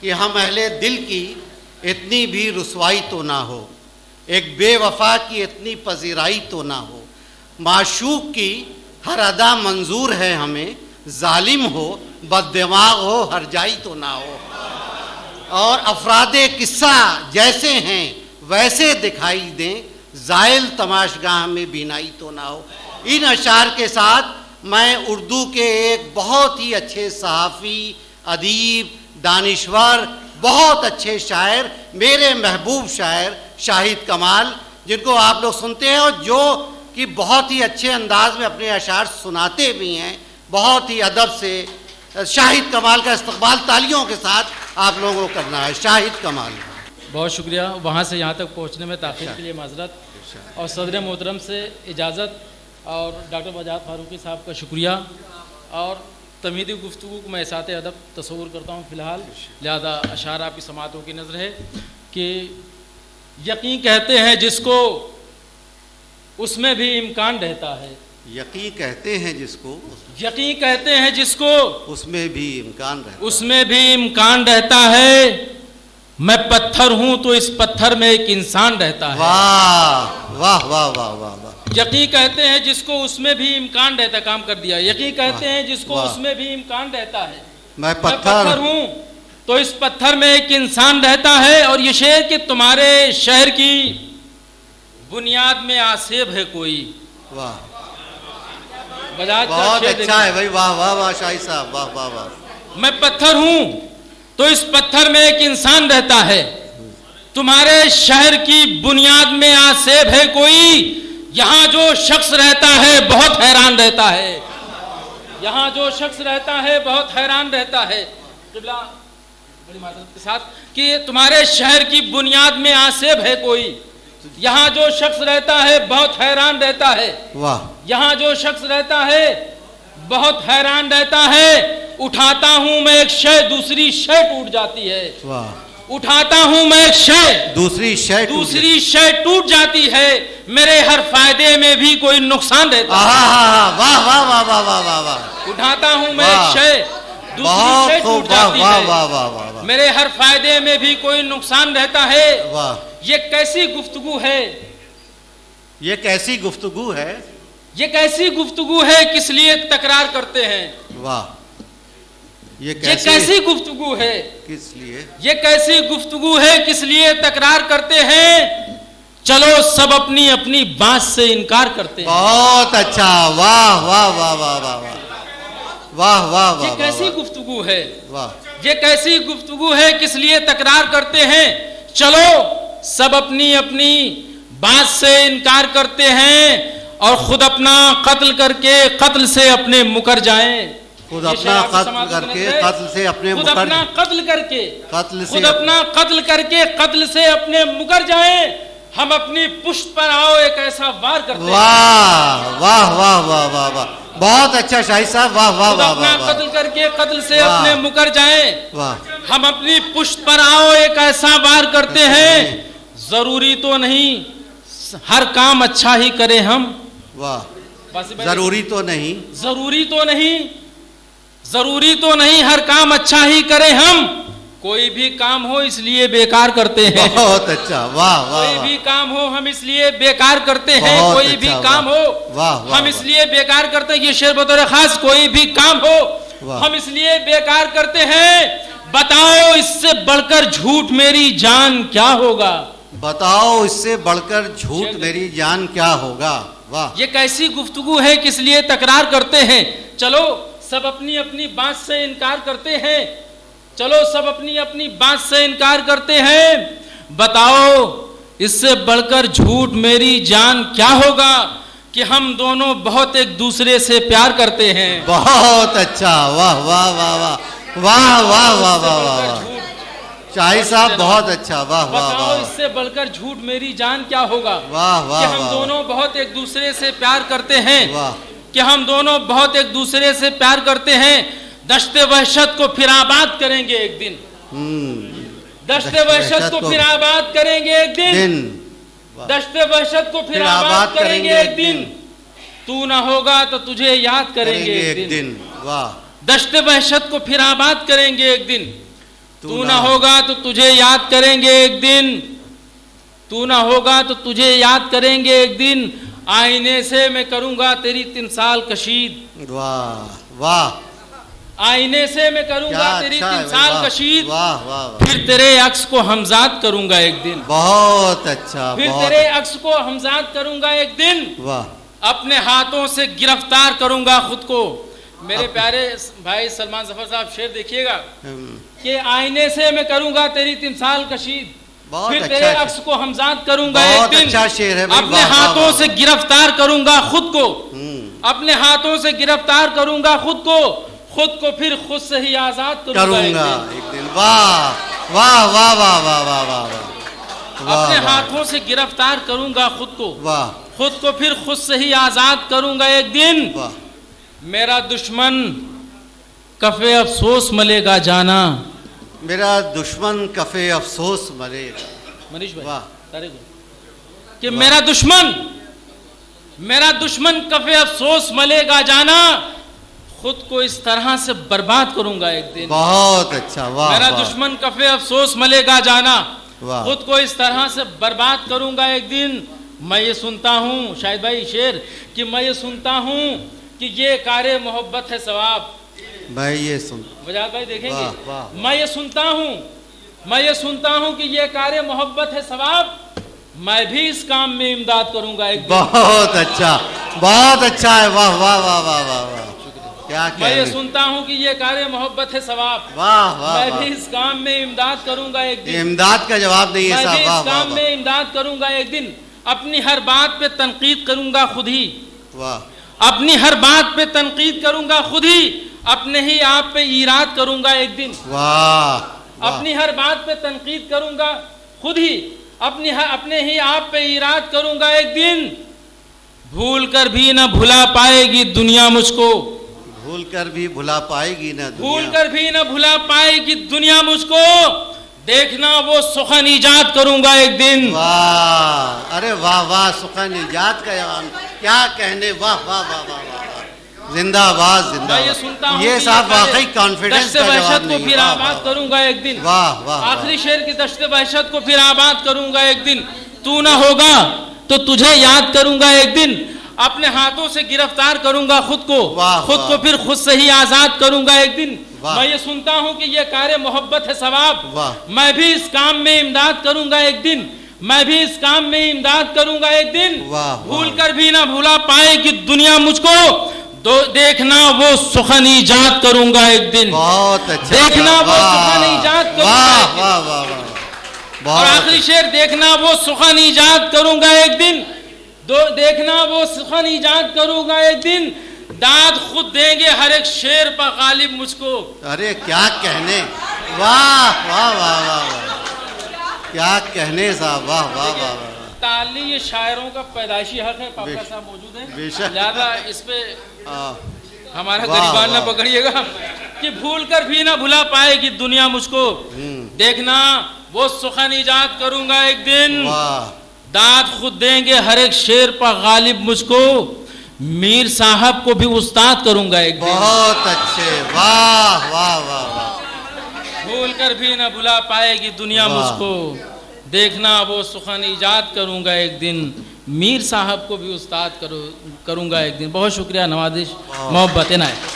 कि हम अहले दिल की इतनी भी रुसवाई तो ना हो, एक बेवफा की इतनी पजीराई तो ना हो, माशूक की हर अदा मंजूर है हमें, जालिम हो बददिमाग हो हरजाई तो ना हो, और अफरादे किस्सा जैसे हैं वैसे दिखाई दें, जायल तमाशगाह में बीनाई तो ना हो। इन अशार के साथ मैं उर्दू के एक बहुत ही अच्छे सहाफ़ी, अदीब, दानिश्वर, बहुत अच्छे शायर, मेरे महबूब शायर शाहिद कमाल, जिनको आप लोग सुनते हैं और जो कि बहुत ही अच्छे अंदाज में अपने अशार सुनाते भी हैं, बहुत ही अदब से, शाहिद कमाल का इस्तकबाल तालियों के साथ आप लोगों को करना है। शाहिद कमाल, बहुत शुक्रिया। वहाँ से यहाँ तक पहुँचने में ताख़ीर के लिए माज़रत, और सदर मोहतरम से इजाज़त, और डॉक्टर बजाज फारूकी साहब का शुक्रिया। और तमीदी गुफ्तगू को मैं साथ अदब तस्वुर करता हूँ फ़िलहाल, लिहाजा अशार आपकी समातों की नज़र है कि यकीन कहते हैं जिसको उसमें भी इम्कान रहता है, यकीन कहते हैं जिसको, यकीन कहते हैं जिसको उसमें भी इम्कान रहता है, उसमें भी इम्कान रहता है। मैं पत्थर हूँ तो इस पत्थर में एक इंसान रहता है। वाह वाह वाह वाह वाह वाह। यकीन कहते हैं जिसको उसमें भी इम्कान रहता है, काम कर दिया। यकीन कहते हैं जिसको उसमें भी इम्कान रहता है। मैं पत्थर हूँ तो इस पत्थर में एक इंसान रहता है। और ये शेर कि तुम्हारे शहर की बुनियाद में आसेब है कोई। वाह, बजाज बहुत अच्छा है भाई, वाह वाह वाह शाहिद साहब, वाह वाह वाह। मैं पत्थर हूँ तो इस पत्थर में एक इंसान रहता है, तुम्हारे शहर की बुनियाद में आसेब है कोई। यहाँ जो शख्स रहता है बहुत हैरान रहता है, यहाँ जो शख्स रहता है बहुत हैरान रहता है। क़िबला बड़ी माज़रत के साथ कि तुम्हारे शहर की बुनियाद में आसेब है कोई, यहाँ जो शख्स रहता है बहुत हैरान रहता है। वाह, यहाँ जो शख्स रहता है बहुत हैरान रहता है। उठाता हूँ मैं एक शय दूसरी शय टूट जाती है। वाह, उठाता हूँ मैं एक शय दूसरी शय टूट जाती है। मेरे हर फायदे में भी कोई नुकसान रहता है। वाह वाह वाह वाह वाह वाह वाह। उठाता हूँ मैं एक शय दूसरी शय टूट जाती है। मेरे हर फायदे में भी कोई नुकसान रहता है। वाह, ये कैसी गुफ्तगू है, ये कैसी गुफ्तगू है, ये कैसी गुफ्तगू है किस लिए तकरार करते हैं। वाह, ये कैसी गुफ्तगू है किस लिए, ये कैसी गुफ्तगू है किस लिए तकरार करते हैं। चलो सब अपनी अपनी बात से इनकार करते हैं। बहुत अच्छा, वाह वाह वाह वाह वाह वाह वाह वाह। ये कैसी गुफ्तगू है, वाह, ये कैसी गुफ्तगू है किस लिए तकरार करते हैं। चलो सब अपनी अपनी बात से इनकार करते हैं और खुद अपना कत्ल करके कत्ल से अपने मुकर जाएं। खुद अपना कत्ल करके कत्ल से अपने खुद अपना कत्ल करके कत्ल से खुद अपना कत्ल करके कत्ल से अपने मुकर जाएं। हम अपनी पुष्ट पर आओ एक ऐसा वार करते हैं। वाह वाह वाह वाह वाह वाह, बहुत अच्छा शाहिद साहब, वाह वाह वाह वाह। अपना कत्ल करके कत्ल से अपने मुकर जाएं। वाह, हम अपनी पुष्ट पर आओ एक ऐसा वार करते हैं। जरूरी तो नहीं हर काम अच्छा ही करें हम। वाह, जरूरी तो नहीं, जरूरी तो नहीं, जरूरी तो नहीं हर काम अच्छा ही करें हम। कोई भी काम हो इसलिए बेकार करते हैं। बहुत अच्छा, वाह वाह। कोई भी काम हो हम इसलिए बेकार करते हैं। कोई भी काम हो हम इसलिए बेकार करते हैं। ये शेर बतौर खास, कोई भी काम हो हम इसलिए बेकार करते हैं। बताओ इससे बढ़कर झूठ मेरी जान क्या होगा। बताओ इससे बढ़कर झूठ मेरी जान क्या होगा। वाह, ये कैसी गुफ्तगू है किस लिए तकरार करते हैं। चलो सब अपनी अपनी बात से इनकार करते हैं। चलो सब अपनी अपनी बात से इनकार करते हैं। बताओ इससे बढ़कर झूठ मेरी जान क्या होगा कि हम दोनों बहुत एक दूसरे से प्यार करते हैं। बहुत अच्छा, वाह वाह वाह वाह वाह वाह वाह वाह वाह। शाहिद साहब बहुत अच्छा, वाह वाह वाह। इससे बढ़कर झूठ मेरी जान क्या होगा। वाह वाह, कि हम दोनों बहुत एक दूसरे से प्यार करते हैं। वाह, कि हम दोनों बहुत एक दूसरे से प्यार करते हैं। दश्ते वहशत को फिर आबाद करेंगे एक दिन। दश्ते वहशत को फिर आबाद करेंगे एक दिन। दश्ते वहशत को फिर आबाद करेंगे एक दिन। तू ना होगा तो तुझे याद करेंगे एक दिन। वाह, दश्ते वहशत को फिर आबाद करेंगे एक दिन। तू ना होगा तो तुझे याद करेंगे एक दिन, तू ना होगा तो तुझे याद करेंगे एक दिन, आईने से मैं करूंगा तेरी तिमसाल कशीद। वाह वाह, आईने से मैं करूंगा तेरी अच्छा है, तिमसाल वाह, कशीद, वाह वाह वाह। फिर तेरे अक्स को हमजाद करूंगा एक दिन, बहुत अच्छा, फिर बहुत तेरे अक्स को हमजाद करूंगा एक दिन, वाह। अपने हाथों से गिरफ्तार करूंगा खुद को। मेरे प्यारे भाई सलमान जफर साहब शेर देखिएगा कि आईने से मैं करूंगा तेरी तिमसाल कशीद, बहुत फिर अच्छा तेरे है। अक्स को हमजाद करूंगा एक बहुत दिन, अच्छा शेर है भाई, अपने वाह, वाह, हाथों वाह। से गिरफ्तार करूंगा खुद को, हम्म, अपने हाथों से गिरफ्तार करूंगा खुद को, खुद को फिर खुद से ही आजाद करूंगा एक दिन। एक दिन। वाह वाह वाह वाह वाह वाह वाह वाह। अपने वाह, हाथों से गिरफ्तार करूंगा खुद को, वाह खुद को फिर खुद से ही आजाद करूंगा एक दिन। वाह। मेरा दुश्मन कफे अफसोस मलेगा जाना। मेरा दुश्मन कफे अफसोस मरेगा। मनीष भाई वाह। तारे दो। कि मेरा दुश्मन कफे अफसोस मलेगा जाना, खुद को इस तरह से बर्बाद करूंगा एक दिन। बहुत अच्छा, वाह। मेरा वाह, दुश्मन कफे अफसोस मलेगा जाना, वाह। खुद को इस तरह से बर्बाद करूंगा एक दिन। मैं ये सुनता हूँ शाहिद भाई शेर कि मैं ये सुनता हूँ कि ये कारे मोहब्बत है सवाब। मैं ये सुन, वजाहत भाई देखेंगे। वाह, वाह। मैं ये सुनता हूँ कि ये कारे मोहब्बत है सवाब, मैं भी इस काम में इमदाद करूंगा एक दिन। बहुत अच्छा, बहुत अच्छा है। वाह वाह वाह वाह वाह वाह। क्या मैं ये कहने, सुनता हूँ कि ये कारे मोहब्बत है सवाब, वाह वाह मैं वाह। भी इस काम में इमदाद करूंगा एक ये दिन। इमदाद का जवाब नहीं है मैं साहब। भी वाह इस वाह काम में इमदाद करूंगा एक दिन। अपनी हर बात पे तनकीद करूंगा खुद ही, वाह। अपनी हर बात पे तनकीद करूंगा खुद ही, अपने ही आप पे ईराद करूंगा एक दिन। वाह। अपनी हर बात पे तनकीद करूंगा खुद ही, अपने ही आप पे ईराद करूंगा एक दिन। भूल कर भी न भुला पाएगी दुनिया मुझको, भूल कर भी भुला पाएगी ना दुनिया। भूल कर भी न भुला पाएगी दुनिया मुझको, देखना वो सुखन ईजाद करूंगा एक दिन। वाह, अरे वाह वाह, सुखन इजाद का जवाब, क्या कहने, वाह वाह वाह वाह वाह। जिंदाबाद मैं ये सुनता जिंदाबाद। हूँ ये कि साहब वाकई कॉन्फिडेंस दश्त का वहशत जवाब को नहीं। फिर वाह, आबाद वाह, करूंगा एक दिन। वाह वाह। आखिरी शेर की दश्त वहशत को फिर आबाद करूंगा एक दिन। तू ना होगा तो तुझे याद करूंगा एक दिन, अपने हाथों से गिरफ्तार करूंगा खुद को, वाह, खुद वाह। को फिर खुद से ही आजाद करूंगा एक दिन। वाह। मैं ये सुनता हूँ कि ये कारे मोहब्बत है सवाब, वाह। मैं भी इस काम में इमदाद करूंगा एक दिन, मैं भी इस काम में इमदाद करूंगा एक दिन। वाह, भूल वाह। कर भी ना भुला पाएगी दुनिया मुझको, देखना वो सुखन ईजाद करूंगा एक दिन। बहुत अच्छा। देखना वो वाह, सुखन ईजाद करूंगा वाह एक दिन। वाह वाह वाह। और बहुत आखिरी शेर, देखना वो सुखन ईजाद करूंगा एक दिन, देखना वो सुखन ईजाद करूंगा एक दिन, दाद खुद देंगे हर एक शेर पर गालिब मुझको। अरे क्या कहने, वाह वाह वाह वाह वाह, क्या कहने साहब, वाह वाह वाह वाह। ताली ये शायरों का पैदाइशी हक है। पापा साहब मौजूद हैं, बेशक। लिहाजा इस पे हाँ, हमारा वाह, गरीबान ना वाह। पकड़िएगा कि भूल कर भी ना भुला पाएगी दुनिया मुझको, देखना वो सुखन ईजाद करूंगा एक दिन, वाह। दाद खुद देंगे हर एक शेर पर गालिब मुझको, मीर साहब को भी उस्ताद करूंगा एक दिन। बहुत अच्छे, वाह वाह वाह वाह। भूल कर भी न भुला पाएगी दुनिया वाह। मुझको, देखना वो सुखन ईजाद करूंगा एक दिन, मीर साहब को भी उस्ताद करूंगा एक दिन। बहुत शुक्रिया, नवाजिश, मोहब्बत इनायत।